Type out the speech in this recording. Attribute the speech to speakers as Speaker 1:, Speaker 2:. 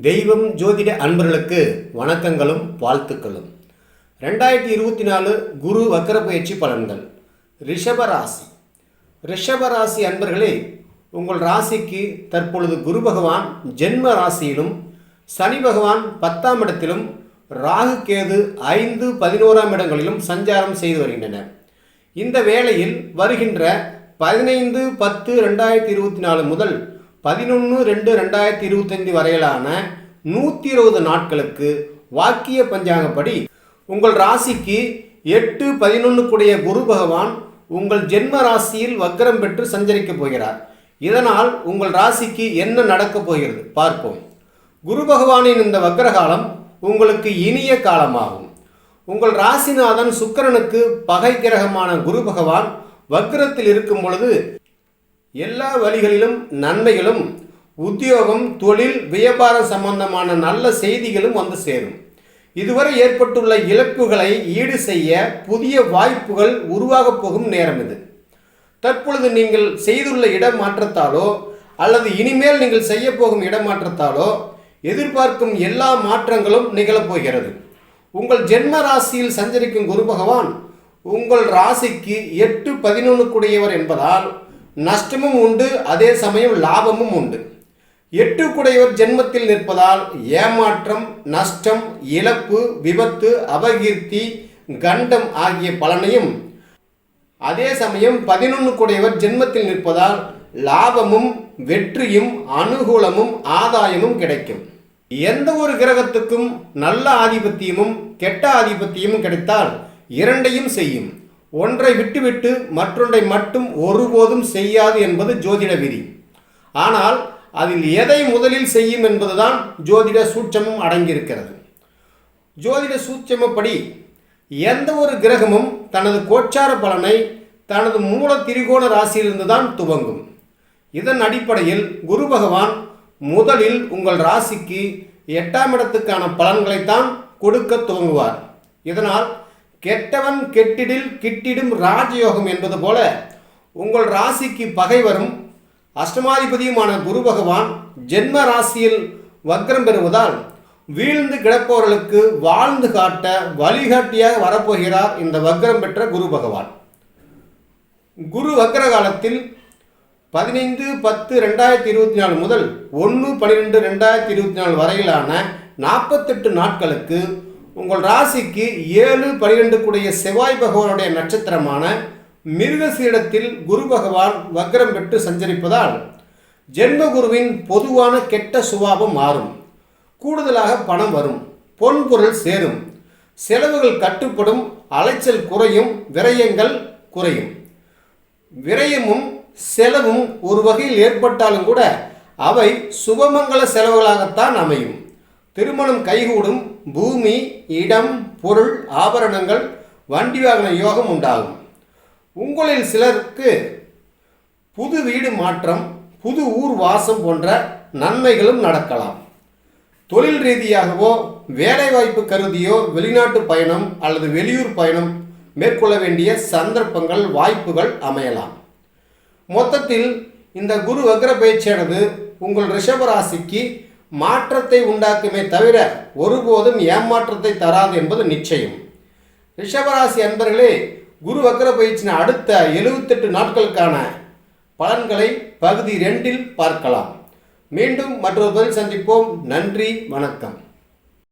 Speaker 1: தெய்வம் ஜோதிட அன்பர்களுக்கு வணக்கங்களும் வாழ்த்துக்களும். 2024 குரு வக்கர பயிற்சி பலன்கள். ரிஷபராசி அன்பர்களே, உங்கள் ராசிக்கு தற்பொழுது குரு பகவான் ஜென்ம ராசியிலும், சனி பகவான் 10ஆம் இடத்திலும், ராகு கேது 5, 11ஆம் இடங்களிலும் சஞ்சாரம் செய்து வருகின்றனர். இந்த வேளையில் வருகின்ற 15/10/2024 முதல் 11/2/2025 வரையிலான 120 நாட்களுக்கு வாக்கிய பஞ்சாங்கப்படி உங்கள் ராசிக்கு 8-11 கூடிய குரு பகவான் உங்கள் ஜென்ம ராசியில் வக்ரம் பெற்று சஞ்சரிக்கப் போகிறார். இதனால் உங்கள் ராசிக்கு என்ன நடக்கப் போகிறது பார்ப்போம். குரு பகவானின் இந்த வக்ரகாலம் உங்களுக்கு இனிய காலமாகும். உங்கள் ராசிநாதன் சுக்கிரனுக்கு பகை கிரகமான குரு பகவான் வக்ரத்தில் இருக்கும் பொழுது எல்லா வழிகளிலும் நன்மைகளும், உத்தியோகம், தொழில், வியாபாரம் சம்பந்தமான நல்ல செய்திகளும் வந்து சேரும். இதுவரை ஏற்பட்டுள்ள இழப்புகளை ஈடு செய்ய புதிய வாய்ப்புகள் உருவாகப் போகும் நேரம் இது. தற்பொழுது நீங்கள் செய்துள்ள இடமாற்றத்தாலோ அல்லது இனிமேல் நீங்கள் செய்ய போகும் இடமாற்றத்தாலோ எதிர்பார்க்கும் எல்லா மாற்றங்களும் நிகழப்போகிறது. உங்கள் ஜென்ம ராசியில் சஞ்சரிக்கும் குரு பகவான் உங்கள் ராசிக்கு 8-11 கூடியவர் என்பதால் நஷ்டமும் உண்டு, அதே சமயம் லாபமும் உண்டு. 8 கூடையவர் ஜென்மத்தில் நிற்பதால் ஏமாற்றம், நஷ்டம், இழப்பு, விபத்து, அபகீர்த்தி, கண்டம் ஆகிய பலனையும், அதே சமயம் 11 கூடையவர் ஜென்மத்தில் நிற்பதால் லாபமும், வெற்றியும், அனுகூலமும், ஆதாயமும் கிடைக்கும். எந்த ஒரு கிரகத்துக்கும் நல்ல ஆதிபத்தியமும் கெட்ட ஆதிபத்தியமும் கிடைத்தால் இரண்டையும் செய்யும். ஒன்றை விட்டுவிட்டு மற்றொன்றை மட்டும் ஒருபோதும் செய்யாது என்பது ஜோதிட விதி. ஆனால் அதில் எதை முதலில் செய்யும் என்பதுதான் ஜோதிட சூட்சமம் அடங்கியிருக்கிறது. ஜோதிட சூட்சமப்படி எந்த ஒரு கிரகமும் தனது கோச்சார பலனை தனது மூல திரிகோண ராசியிலிருந்து தான் துவங்கும். இதன் அடிப்படையில் குரு பகவான் முதலில் உங்கள் ராசிக்கு 8ஆம் இடத்துக்கான பலன்களைத்தான் கொடுக்க துவங்குவார். இதனால் கெட்டவன் கெட்டிடில் கிட்டிடும் ராஜயோகம் என்பது போல உங்கள் ராசிக்கு பகை வரும். அஷ்டமாதிபதியுமான குரு பகவான் ஜென்ம ராசியில் வக்ரம் பெறுவதால் வீழ்ந்து கிடப்பவர்களுக்கு வாழ்ந்து காட்ட வழிகாட்டியாக வரப்போகிறார் இந்த வக்ரம் பெற்ற குரு பகவான். குரு வக்ர காலத்தில் 15/10/2024 முதல் 1/12/2024 வரையிலான 48 நாட்களுக்கு உங்கள் ராசிக்கு 7-12 கூடிய செவ்வாய் பகவானுடைய நட்சத்திரமான மிருகசீடத்தில் குரு பகவான் வக்ரம் பெற்று சஞ்சரிப்பதால் ஜென்ம குருவின் பொதுவான கெட்ட சுபாவம் மாறும். கூடுதலாக பணம் வரும், பொன்பொருள் சேரும், செலவுகள் கட்டுப்படும், அலைச்சல் குறையும், விரயங்கள் குறையும். விரயமும் செலவும் ஒரு வகையில் ஏற்பட்டாலும் கூட அவை சுபமங்கல செலவுகளாகத்தான் அமையும். திருமணம் கைகூடும், பூமி, இடம், பொருள், ஆபரணங்கள், வண்டி வாகன யோகம் உண்டாகும். உங்களில் சிலருக்கு புது வீடு மாற்றம், புது ஊர் வாசம் போன்ற நன்மைகளும் நடக்கலாம். தொழில் ரீதியாகவோ வேலைவாய்ப்பு கருதியோ வெளிநாட்டு பயணம் அல்லது வெளியூர் பயணம் மேற்கொள்ள வேண்டிய சந்தர்ப்பங்கள், வாய்ப்புகள் அமையலாம். மொத்தத்தில் இந்த குரு வக்ர பயிற்சியானது உங்கள் ரிஷபராசிக்கு மாற்றத்தை உண்டாக்குமே தவிர ஒருபோதும் ஏமாற்றத்தை தராது என்பது நிச்சயம். ரிஷபராசி அன்பர்களே, குரு வக்ர பயிற்சியின் அடுத்த 78 நாட்களுக்கான பலன்களை பகுதி 2இல் பார்க்கலாம். மீண்டும் மற்றொரு பதில் சந்திப்போம். நன்றி, வணக்கம்.